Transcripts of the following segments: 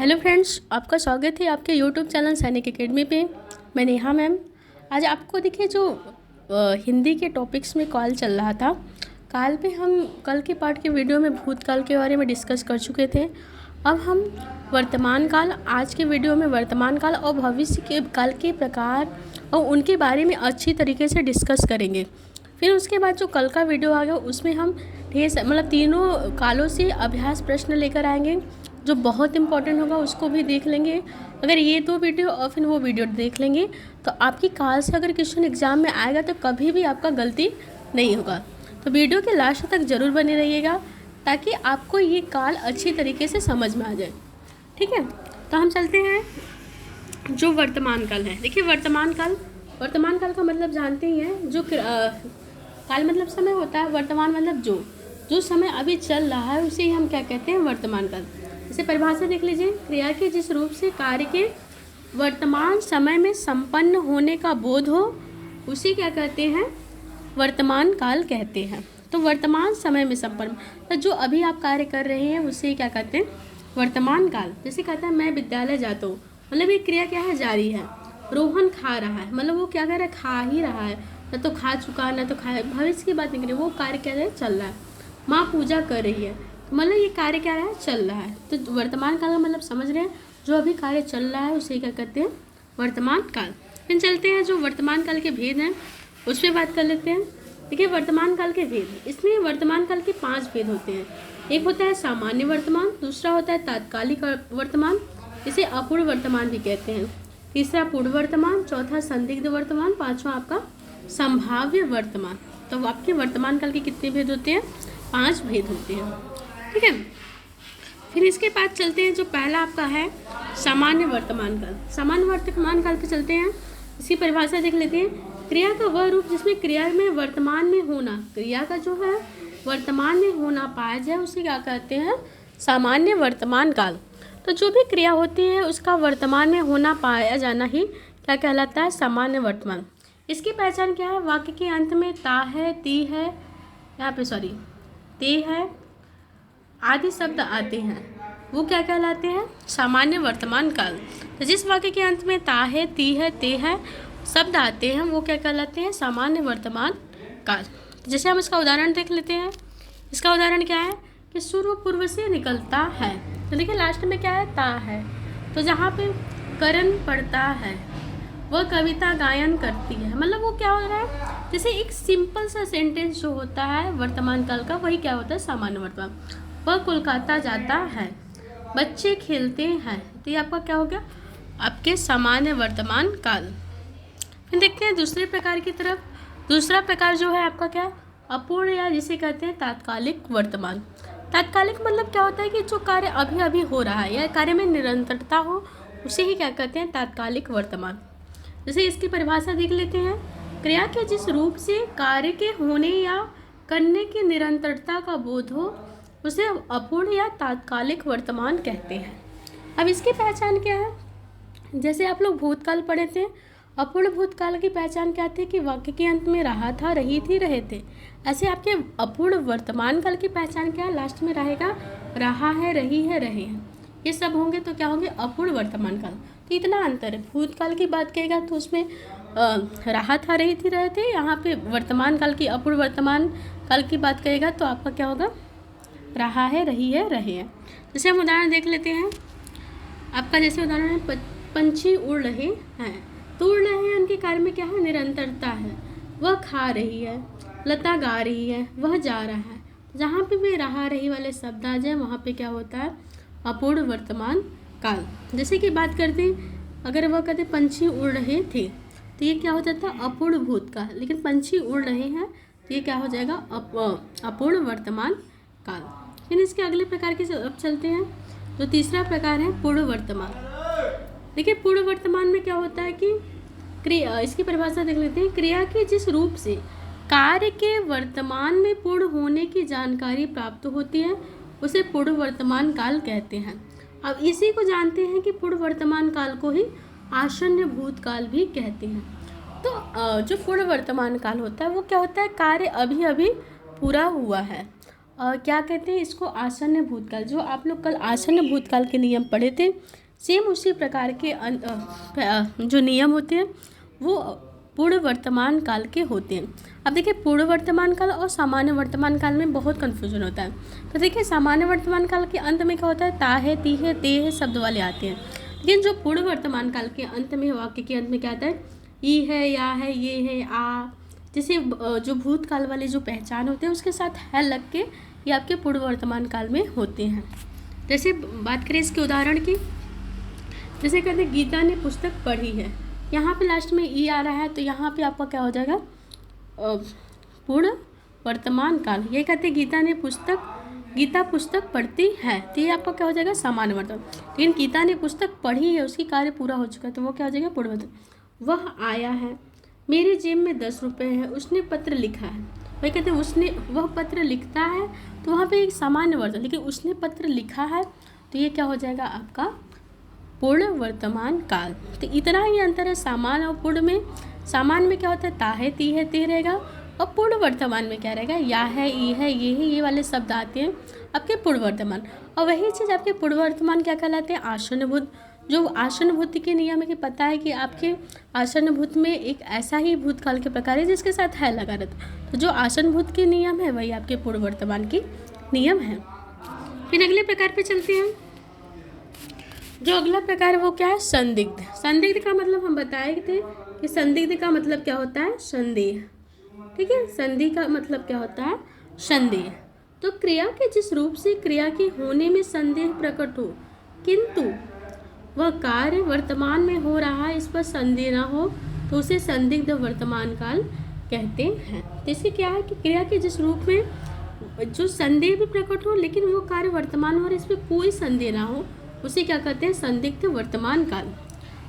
Hello friends, आपका स्वागत है आपके यूट्यूब चैनल सैनिक एकेडमी पे। मैं नेहा मैम। आज आपको देखिए जो हिंदी के टॉपिक्स में कॉल चल रहा था, काल पे हम कल के पार्ट के वीडियो में भूतकाल के बारे में डिस्कस कर चुके थे। अब हम वर्तमान काल, आज के वीडियो में वर्तमान काल और भविष्य के काल के प्रकार और उनके बारे में अच्छी तरीके से डिस्कस करेंगे। फिर उसके बाद जो कल का वीडियो आ गया उसमें हम तीनों कालों से अभ्यास प्रश्न लेकर आएंगे जो बहुत इंपॉर्टेंट होगा, उसको भी देख लेंगे। अगर ये दो वीडियो और फिर वो वीडियो देख लेंगे तो आपकी काल से अगर क्वेश्चन एग्जाम में आएगा तो कभी भी आपका गलती नहीं होगा। तो वीडियो के लास्ट तक ज़रूर बने रहिएगा ताकि आपको ये काल अच्छी तरीके से समझ में आ जाए। ठीक है, तो हम चलते हैं जो वर्तमान काल है। देखिए वर्तमान काल का मतलब जानते ही हैं। जो काल मतलब समय होता है, वर्तमान मतलब जो समय अभी चल रहा है उसे ही हम क्या कहते हैं, वर्तमान काल। इसे परिभाषा देख लीजिए। क्रिया के जिस रूप से कार्य के वर्तमान समय में संपन्न होने का बोध हो उसे क्या कहते हैं, वर्तमान काल कहते हैं। तो वर्तमान समय में संपन्न, तो जो अभी आप कार्य कर रहे हैं उसे क्या कहते हैं, वर्तमान काल। जैसे कहता है मैं विद्यालय जाता हूँ, मतलब ये क्रिया क्या है, जारी है। रोहन खा रहा है, मतलब वो क्या कर रहा है, खा ही रहा है, न तो खा चुका न तो खाया, भविष्य की बात नहीं करें, वो कार्य क्या है, चल रहा है। माँ पूजा कर रही है, मतलब ये कार्य क्या है, चल रहा है। तो वर्तमान काल का मतलब समझ रहे हैं, जो अभी कार्य चल रहा है उसे क्या कहते हैं, वर्तमान काल। फिर चलते हैं जो वर्तमान काल के भेद हैं उस पर बात कर लेते हैं। देखिए वर्तमान काल के भेद, इसमें वर्तमान काल के 5 भेद होते हैं। एक होता है सामान्य वर्तमान, दूसरा होता है तात्कालिक वर्तमान, इसे अपूर्ण वर्तमान भी कहते हैं। तीसरा पूर्ण वर्तमान, चौथा संदिग्ध वर्तमान, पांचवा आपका संभाव्य वर्तमान। तो आपके वर्तमान काल के कितने भेद होते हैं, 5 भेद होते हैं। ठीक है, फिर इसके बाद चलते हैं जो पहला आपका है सामान्य वर्तमान काल। सामान्य वर्तमान काल पे चलते हैं, इसकी परिभाषा देख लेते हैं। क्रिया का वह रूप जिसमें क्रिया में वर्तमान में होना, क्रिया का जो है वर्तमान में होना पाया जाए उसे क्या कहते हैं, सामान्य वर्तमान काल। तो जो भी क्रिया होती है उसका वर्तमान में होना पाया जाना ही क्या कहलाता है, सामान्य वर्तमान। इसकी पहचान क्या है, वाक्य के अंत में ता है, ती है, यहाँ पे ते है आदि शब्द आते हैं, वो क्या कहलाते हैं, सामान्य वर्तमान काल। तो जिस वाक्य के अंत में ता है, ती है, ते है शब्द आते हैं वो क्या कहलाते हैं, सामान्य वर्तमान काल। जैसे हम इसका उदाहरण देख लेते हैं। इसका उदाहरण क्या है कि सूर्य पूर्व से निकलता है, तो देखिए लास्ट में क्या है, ता है, तो जहाँ पे करण पड़ता है वह कविता गायन करती है, मतलब वो क्या हो रहा है, जैसे एक सिंपल सा सेंटेंस जो होता है वर्तमान काल का वही क्या होता है, सामान्य वर्तमान। वह कोलकाता जाता है, बच्चे खेलते हैं, तो ये आपका क्या हो गया, आपके सामान्य वर्तमान काल। फिर देखते हैं दूसरे प्रकार की तरफ। दूसरा प्रकार जो है आपका क्या, अपूर्ण या जिसे कहते हैं तात्कालिक वर्तमान। तात्कालिक मतलब क्या होता है कि जो कार्य अभी अभी हो रहा है या कार्य में निरंतरता हो उसे ही क्या कहते हैं, तात्कालिक वर्तमान। जैसे इसकी परिभाषा देख लेते हैं। क्रिया के जिस रूप से कार्य के होने या करने की निरंतरता का बोध हो उसे अपूर्ण या तात्कालिक वर्तमान कहते हैं। अब इसकी पहचान क्या है, जैसे आप लोग भूतकाल पढ़े थे, अपूर्ण भूतकाल की पहचान क्या थी कि वाक्य के अंत में रहा था, रही थी, रहे थे। ऐसे आपके अपूर्ण वर्तमान काल की पहचान क्या है, लास्ट में रहेगा रहा है, रही है, रहे हैं, ये सब होंगे तो क्या होंगे, अपूर्ण वर्तमान काल। तो इतना अंतर है। भूतकाल की बात करेगा तो उसमें रहा था, रही थी, रहे थे। यहाँ पे वर्तमान काल की, अपूर्ण वर्तमान काल की बात करेगा तो आपका क्या होगा, रहा है, रही है, रहे हैं। जैसे हम उदाहरण देख लेते हैं। आपका जैसे उदाहरण है पंछी उड़ रहे हैं, तो उड़ रहे हैं उनके कार्य में क्या है, निरंतरता है। वह खा रही है, लता गा रही है, वह जा रहा है। जहाँ पे भी रहा रही वाले शब्द आ जाए वहाँ पे क्या होता है, अपूर्ण वर्तमान काल। जैसे कि बात करते हैं, अगर वह कहते पंछी उड़ रहे थे तो ये क्या हो जाता है, अपूर्ण भूतकाल। लेकिन पंछी उड़ रहे हैं तो ये क्या हो जाएगा, अपूर्ण वर्तमान काल। फिर इसके अगले प्रकार के अब चलते हैं। जो तीसरा प्रकार है पूर्ण वर्तमान। देखिए पूर्ण वर्तमान में क्या होता है कि क्रिया, इसकी परिभाषा देख लेते हैं। क्रिया के जिस रूप से कार्य के वर्तमान में पूर्ण होने की जानकारी प्राप्त होती है उसे पूर्ण वर्तमान काल कहते हैं। अब इसी को जानते हैं कि पूर्ण वर्तमान काल को ही आसन्न भूतकाल भी कहते हैं। तो जो पूर्ण वर्तमान काल होता है वो क्या होता है, कार्य अभी अभी पूरा हुआ है क्या कहते हैं इसको, आसन्न भूतकाल। जो आप लोग कल आसन्न भूतकाल के नियम पढ़े थे, सेम उसी प्रकार के जो नियम होते हैं वो पूर्ण वर्तमान काल के होते हैं। अब देखिए, पूर्ण वर्तमान काल और सामान्य वर्तमान काल में बहुत कन्फ्यूजन होता है। तो देखिए, सामान्य वर्तमान काल के अंत में क्या होता है, ता है, ती है, ते है शब्द वाले आते हैं। लेकिन जो पूर्ण वर्तमान काल के अंत में, वाक्य के अंत में क्या आता है, ई है, या है, ये है, आ, जैसे जो भूतकाल वाले जो पहचान होते हैं उसके साथ है लग के ये आपके पूर्ण वर्तमान काल में होते हैं। जैसे बात करें इसके उदाहरण की, जैसे कहते हैं गीता ने पुस्तक पढ़ी है, यहाँ पे लास्ट में ई आ रहा है, तो यहाँ पे आपका क्या हो जाएगा, पूर्ण वर्तमान काल। ये कहते हैं गीता पुस्तक पढ़ती है, तो ये आपका क्या हो जाएगा, सामान्य वर्तमान। लेकिन गीता ने पुस्तक पढ़ी है, उसकी कार्य पूरा हो चुका है, तो वो क्या हो जाएगा, पूर्ण वर्तमान। वह आया है, मेरी जेब में 10 रुपये है, उसने पत्र लिखा है। वही कहते हैं वह पत्र लिखता है, तो वहाँ पे एक सामान्य वर्तमान, लेकिन उसने पत्र लिखा है, तो ये क्या हो जाएगा आपका पूर्ण वर्तमान काल। तो इतना ही अंतर है सामान्य और पूर्ण में। सामान्य में क्या होता है, ता है, ती है, ते रहेगा, और पूर्ण वर्तमान में क्या रहेगा, या है, ई है, ये है, ये वाले शब्द आते हैं आपके पूर्ण वर्तमान। और वही चीज़ आपके पूर्ण वर्तमान क्या कहलाते हैं, आसन्न भूत। जो आसन्न भूत के नियम है कि पता है कि आपके आसन्न भूत में एक ऐसा ही भूतकाल के प्रकार है जिसके साथ है लगा रहता है। तो जो आसन्न भूत के नियम है वही आपके पूर्ण वर्तमान के नियम है। फिर अगले प्रकार पे चलते हैं। जो अगला प्रकार है वो क्या है, संदिग्ध। संदिग्ध का मतलब हम बताए थे कि संदिग्ध का मतलब क्या होता है, संदेह। ठीक है, संधि का मतलब क्या होता है, संदेह। तो क्रिया के जिस रूप से क्रिया के होने में संदेह प्रकट हो, किंतु वह कार्य वर्तमान में हो रहा है, इस पर संदेह ना हो, तो उसे संदिग्ध वर्तमान काल कहते हैं। तो इसके क्या है कि क्रिया के जिस रूप में जो संदेह भी प्रकट हो लेकिन वो कार्य वर्तमान में हो और इस पर कोई संदेह ना हो, उसे क्या कहते हैं, संदिग्ध वर्तमान काल।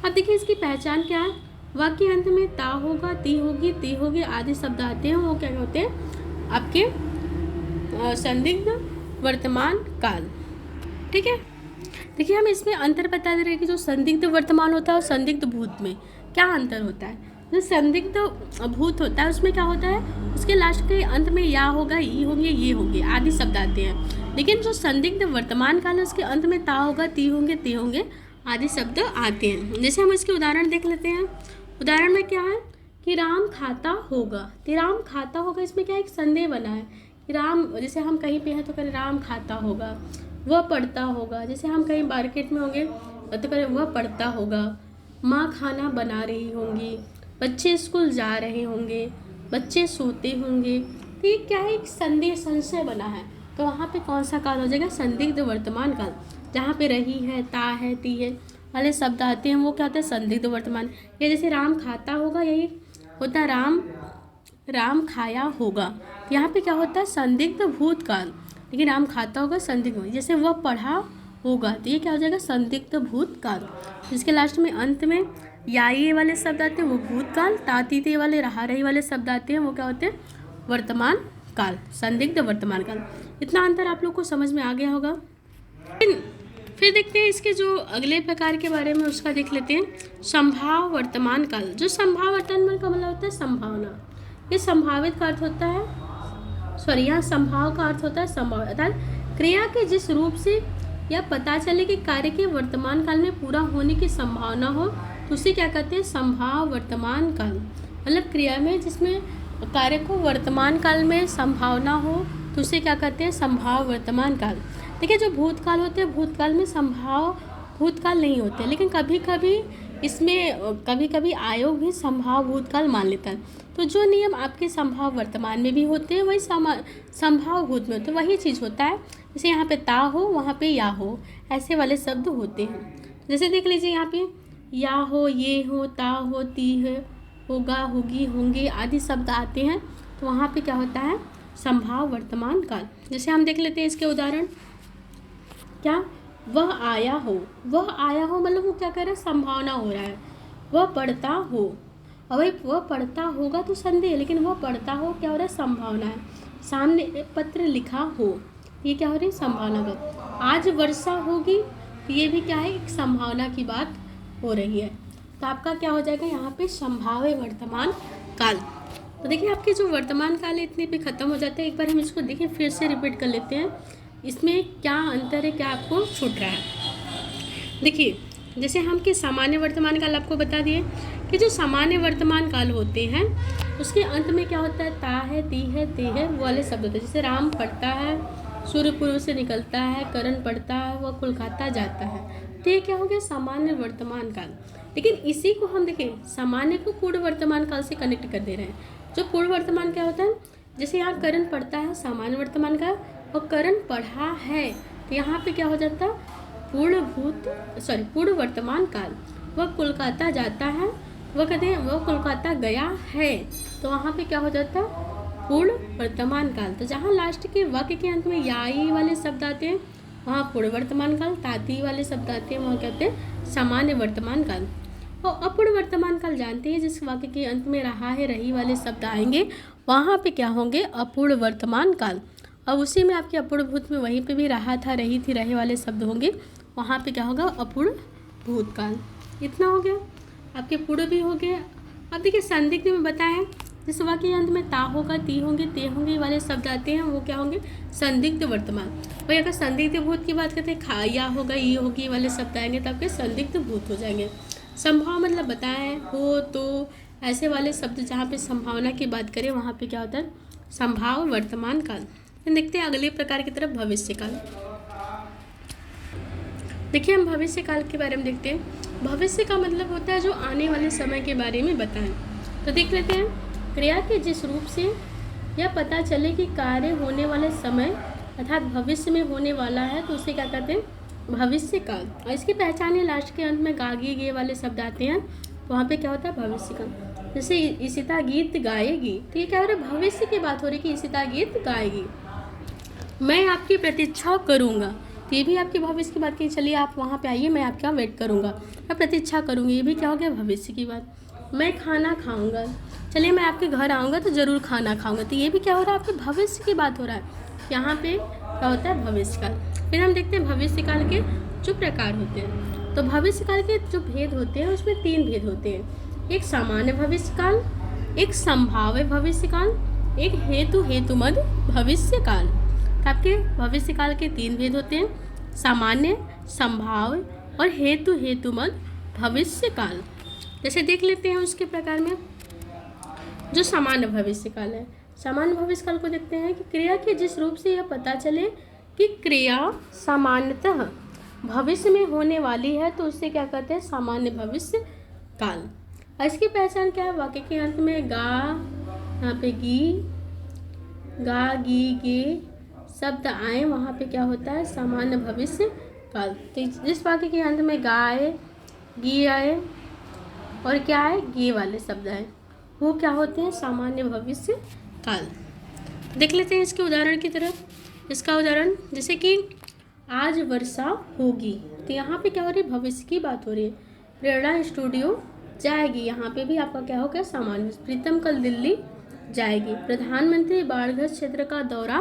अब देखिए इसकी पहचान क्या है, वाक्य अंत में ता होगा, ती होगी, ते होगी आदि शब्द आते हैं, वो क्या होते हैं आपके संदिग्ध वर्तमान काल। ठीक है, देखिए हम इसमें अंतर बता दे रहे हैं कि जो संदिग्ध वर्तमान होता है और संदिग्ध भूत में क्या अंतर होता है। जो संदिग्ध भूत होता है उसमें क्या होता है, उसके लास्ट के अंत में या होगा, ई होंगे, ये होंगे आदि शब्द आते हैं। लेकिन जो संदिग्ध वर्तमान काल है उसके अंत में ता होगा, ती होंगे, ते होंगे आदि शब्द आते हैं। जैसे हम इसके उदाहरण देख लेते हैं। उदाहरण में क्या है कि राम खाता होगा, तो राम खाता होगा, इसमें क्या एक संदेह बना है कि राम, जैसे हम कहीं पे हैं तो करें राम खाता होगा। वह पढ़ता होगा, जैसे हम कहीं मार्केट में होंगे तो करें वह पढ़ता होगा। माँ खाना बना रही होंगी, बच्चे स्कूल जा रहे होंगे, बच्चे सोते होंगे। तो ये क्या है, एक संदेह, संशय बना है, तो वहाँ पे कौन सा काल हो जाएगा, संदिग्ध वर्तमान काल। जहाँ पे रही है, ता है, ती है वाले शब्द आते हैं वो क्या होता है, संदिग्ध वर्तमान। ये जैसे राम खाता होगा, यही होता है राम खाया होगा, यहाँ पे क्या होता है, संदिग्ध भूतकाल। लेकिन राम खाता होगा, संदिग्ध। जैसे वह पढ़ा होगा, तो ये क्या हो जाएगा, संदिग्ध भूतकाल। जिसके लास्ट में अंत में या ये वाले शब्द आते हैं वो भूतकाल, ताती ते वाले, रहा रही वाले शब्द आते हैं वो क्या होते हैं, वर्तमान काल, संदिग्ध वर्तमान काल। इतना अंतर आप लोग को समझ में आ गया होगा। फिर देखते हैं इसके जो अगले प्रकार के बारे में, उसका देख लेते हैं, संभाव वर्तमान काल। जो संभाव वर्तमान का मतलब होता है संभावना, ये संभावित का अर्थ होता है, सॉरी यहाँ संभाव का अर्थ होता है संभव, अर्थात क्रिया के जिस रूप से यह पता चले कि कार्य के वर्तमान काल में पूरा होने की संभावना हो, तो उसे क्या कहते हैं, संभाव वर्तमान काल। मतलब क्रिया में जिसमें कार्य को वर्तमान काल में संभावना हो, तो उसे क्या कहते हैं, संभाव वर्तमान काल। देखिए जो भूतकाल होते हैं, भूतकाल में संभाव भूतकाल नहीं होते, लेकिन कभी कभी इसमें कभी कभी आयोग भी संभाव भूतकाल मान लेता है। तो जो नियम आपके संभाव वर्तमान में भी होते हैं वही संभाव भूत में होते हैं, वही चीज़ होता है। जैसे यहाँ पे ता हो, वहाँ पे या हो, ऐसे वाले शब्द होते हैं। जैसे देख लीजिए यहाँ पे या हो, ये हो, ता हो, ती है, होगा, होगी, होंगे आदि शब्द आते हैं, तो वहाँ पे क्या होता है, संभाव वर्तमान काल। जैसे हम देख लेते हैं इसके उदाहरण, क्या, वह आया हो, वह आया हो मतलब वो क्या कर रहा है, संभावना हो रहा है। वह पढ़ता हो, और भाई वह पढ़ता होगा तो संदेह, लेकिन वह पढ़ता हो क्या हो रहा है, संभावना है। सामने पत्र लिखा हो, ये क्या हो रही है, संभावना का। आज वर्षा होगी, तो ये भी क्या है, एक संभावना की बात हो रही है। तो आपका क्या हो जाएगा यहाँ पे, संभाव्य वर्तमान काल। तो देखिए आपके जो वर्तमान काल है इतने पे ख़त्म हो जाता है। एक बार हम इसको देखिए फिर से रिपीट कर लेते हैं, इसमें क्या अंतर है, क्या आपको छूट रहा है। देखिए जैसे हम कि सामान्य वर्तमान काल आपको बता दिए कि जो सामान्य वर्तमान काल होते हैं उसके अंत में क्या होता है, ता है, ती है, ते है, वो वाले शब्द होते हैं। जैसे राम पढ़ता है, सूर्य पूर्व से निकलता है, करण पढ़ता है, वह कोलकाता जाता है। तो ये क्या हो गया, सामान्य वर्तमान काल। लेकिन इसी को हम देखें सामान्य को पूर्ण वर्तमान काल से कनेक्ट कर दे रहे हैं। जो पूर्ण वर्तमान क्या होता है, जैसे यहाँ करण पढ़ता है सामान्य वर्तमान का, और करण पढ़ा है तो यहाँ पे क्या हो जाता है, पूर्ण वर्तमान काल। वह कोलकाता जाता है, वह कहते हैं वह कोलकाता गया है, तो वहाँ पे क्या हो जाता है, पूर्ण वर्तमान काल। तो जहाँ लास्ट के वाक्य के अंत में याई वाले शब्द आते हैं वहाँ पूर्ण वर्तमान काल, ताती वाले शब्द आते हैं वहाँ कहते हैं सामान्य वर्तमान काल। और अपूर्ण वर्तमान काल जानते हैं, जिस वाक्य के अंत में रहा है, रही वाले शब्द आएंगे वहाँ पे क्या होंगे, अपूर्ण वर्तमान काल। अब उसी में आपके अपूर्ण भूत में वहीं पे भी रहा था, रही थी, रहे वाले शब्द होंगे, वहाँ पे क्या होगा, अपूर्ण भूतकाल। इतना हो गया, आपके पूर्ण भी हो गया। अब देखिए संदिग्ध में बताया है, जिस वाक्य के अंत में ता होगा, ती होंगे, ते होंगे वाले शब्द आते हैं वो क्या होंगे, संदिग्ध वर्तमान। भाई अगर संदिग्ध भूत की बात करते हैं, खा, या होगा, ये होगी वाले शब्द आएंगे तो आपके संदिग्ध भूत हो जाएंगे। संभाव मतलब बताया है, हो, तो, ऐसे वाले शब्द जहाँ पे संभावना की बात करें वहाँ पे क्या होता है, संभाव वर्तमान काल। फिर देखते हैं अगले प्रकार की तरफ, भविष्य काल। देखिए हम भविष्य काल के बारे में देखते हैं। भविष्य का मतलब होता है जो आने वाले समय के बारे में बताएं। तो देख लेते हैं, क्रिया के जिस रूप से यह पता चले कि कार्य होने वाले समय अर्थात भविष्य में होने वाला है तो उसे क्या कहते हैं, भविष्य काल। और इसकी पहचान है, लास्ट के अंत में गागी गे वाले शब्द आते हैं तो वहाँ पे क्या होता है, भविष्य काल। जैसे इशिता गीत गाएगी, तो ये क्या हो रहा है, भविष्य की बात हो रही है कि इशिता गीत गाएगी। मैं आपकी प्रतीक्षा करूँगा, तो ये भी आपके भविष्य की बात की, चलिए आप वहाँ पे आइए, मैं आपका वेट करूँगा, मैं प्रतीक्षा करूँगी, ये भी क्या हो गया, भविष्य की बात। मैं खाना खाऊँगा, चलिए मैं आपके घर आऊँगा तो ज़रूर खाना खाऊँगा, तो ये भी क्या हो रहा है, आपके भविष्य की बात हो रहा है। यहाँ पे क्या होता है, भविष्य काल। फिर हम देखते हैं भविष्य काल के जो प्रकार होते हैं। तो भविष्य काल के जो भेद होते हैं उसमें 3 भेद होते हैं, एक सामान्य भविष्य काल, एक संभाव्य भविष्य काल, एक हेतुमद भविष्य काल। तो आपके भविष्य काल के 3 भेद होते हैं, सामान्य, संभाव्य और हेतुमद भविष्य काल। जैसे देख लेते हैं उसके प्रकार में, जो सामान्य भविष्य काल है, सामान्य भविष्य काल को देखते हैं कि क्रिया के जिस रूप से यह पता चले कि क्रिया सामान्यतः भविष्य में होने वाली है तो उससे क्या कहते हैं, सामान्य भविष्य काल। और इसकी पहचान क्या है, वाक्य के अंत में गा, यहाँ पे गी, गा, गी, गे शब्द आए वहाँ पे क्या होता है, सामान्य भविष्य काल। तो जिस वाक्य के अंत में गा आए, गी आए और क्या आए, गे वाले शब्द आए, वो क्या होते हैं, सामान्य भविष्य काल। देख लेते हैं इसके उदाहरण की तरफ। इसका उदाहरण जैसे कि आज वर्षा होगी, तो यहाँ पे क्या हो रही है, भविष्य की बात हो रही है। प्रेरणा स्टूडियो जाएगी, यहाँ पे भी आपका क्या होगा, सामान्य। प्रीतम कल दिल्ली जाएगी। प्रधानमंत्री बाढ़ग्रस्त क्षेत्र का दौरा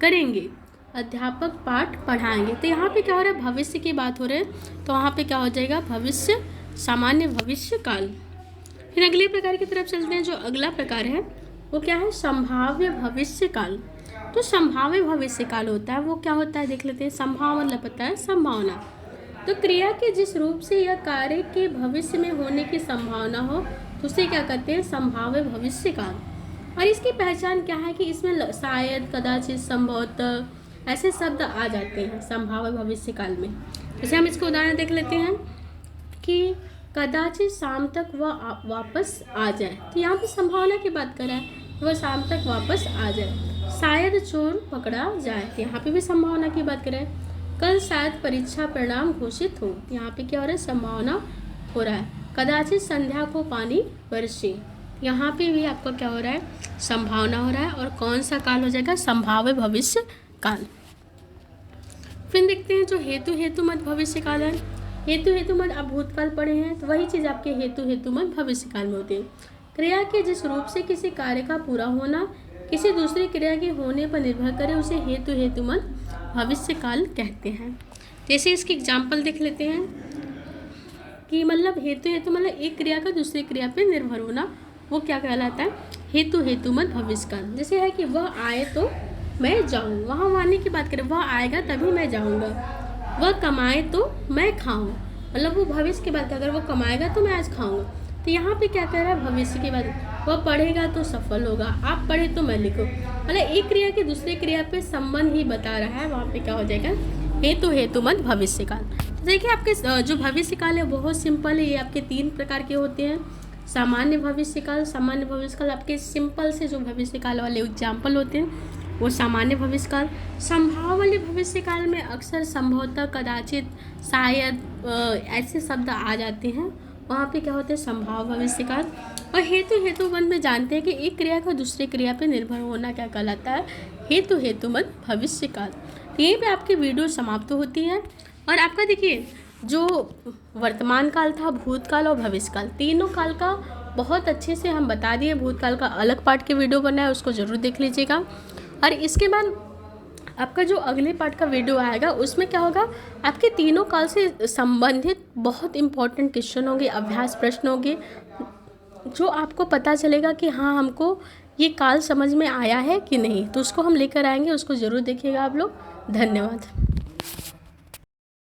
करेंगे। अध्यापक पाठ पढ़ाएंगे, तो यहाँ पे क्या हो रहा है, भविष्य की बात हो रही है, तो वहाँ पे क्या हो जाएगा, भविष्य, सामान्य भविष्य काल। फिर अगले प्रकार की तरफ चलते हैं। जो अगला प्रकार है वो क्या है, संभाव्य भविष्य काल। तो संभाव्य भविष्य काल होता है, वो क्या होता है देख लेते हैं। संभाव मतलब पता है, संभावना। तो क्रिया के जिस रूप से यह कार्य के भविष्य में होने की संभावना हो तो उसे क्या कहते हैं, संभाव्य भविष्य काल। और इसकी पहचान क्या है कि इसमें शायद, कदाचित, संभवतः ऐसे शब्द आ जाते हैं संभाव्य भविष्य काल में। जैसे हम इसको उदाहरण देख लेते हैं कि कदाचित शाम तक वह वापस आ जाए, तो यहाँ पे संभावना की बात कर रहा है, वह शाम तक वापस आ जाए। शायद चोर पकड़ा जाए, तो यहाँ पे भी संभावना की बात कर रहे हैं। कल शायद परीक्षा परिणाम घोषित हो, यहाँ पे क्या हो रहा है, संभावना हो रहा है। कदाचित संध्या को पानी बरसे, यहाँ पे भी आपका क्या हो रहा है, संभावना हो रहा है। और कौन सा काल हो जाएगा, संभाव्य भविष्य काल। फिर देखते हैं जो हेतुमद भविष्य काल है। हेतुमद आप भूतकाल पढ़े हैं, तो वही चीज़ आपके हेतुमद भविष्य काल में होती है। क्रिया के जिस रूप से किसी कार्य का पूरा होना किसी दूसरी क्रिया के होने पर निर्भर करे उसे हेतुमद भविष्य काल कहते हैं। जैसे इसकी एग्जाम्पल देख लेते हैं कि मतलब हेतु मतलब एक क्रिया का दूसरी क्रिया पे निर्भर होना, वो क्या कहलाता है, हेतु हेतु मत भविष्य काल। जैसे है कि वह आए तो मैं जाऊँ, वहाँ आने की बात करें, वह आएगा तभी मैं जाऊँगा। वह कमाए तो मैं खाऊँ, मतलब वो भविष्य की बात है, अगर वो कमाएगा तो मैं आज खाऊँगा। तो यहाँ पे क्या कह रहा है, भविष्य की बात। वह पढ़ेगा तो सफल होगा, आप पढ़े तो मैं लिखूँ, मतलब एक क्रिया के दूसरे क्रिया पे संबंध ही बता रहा है। वहाँ पे क्या हो जाएगा, हेतु हेतु मत भविष्य काल। तो देखिए आपके जो भविष्य काल है बहुत सिंपल है, ये आपके 3 प्रकार के होते हैं। सामान्य भविष्य काल, सामान्य भविष्य काल आपके सिंपल से जो भविष्य काल वाले एग्जाम्पल होते हैं वो सामान्य भविष्य काल। संभाव वाले भविष्य काल में अक्सर संभवतः, कदाचित, शायद ऐसे शब्द आ जाते हैं, वहाँ पे क्या होते हैं संभाव भविष्य काल। और हेतु हेतुबंध में जानते हैं कि एक क्रिया का दूसरे क्रिया पे निर्भर होना क्या कहलाता है, हेतु हेतुबंध भविष्य काल। तो यहीं पे आपकी वीडियो समाप्त होती है। और आपका देखिए जो वर्तमान काल था, भूतकाल और भविष्य काल, तीनों काल का बहुत अच्छे से हम बता दिए। भूतकाल का अलग पार्ट के वीडियो बना है, उसको ज़रूर देख लीजिएगा। और इसके बाद आपका जो अगले पार्ट का वीडियो आएगा उसमें क्या होगा, आपके तीनों काल से संबंधित बहुत इंपॉर्टेंट क्वेश्चन होंगे, अभ्यास प्रश्न होंगे, जो आपको पता चलेगा कि हाँ हमको ये काल समझ में आया है कि नहीं। तो उसको हम लेकर आएंगे, उसको ज़रूर देखिएगा आप लोग। धन्यवाद।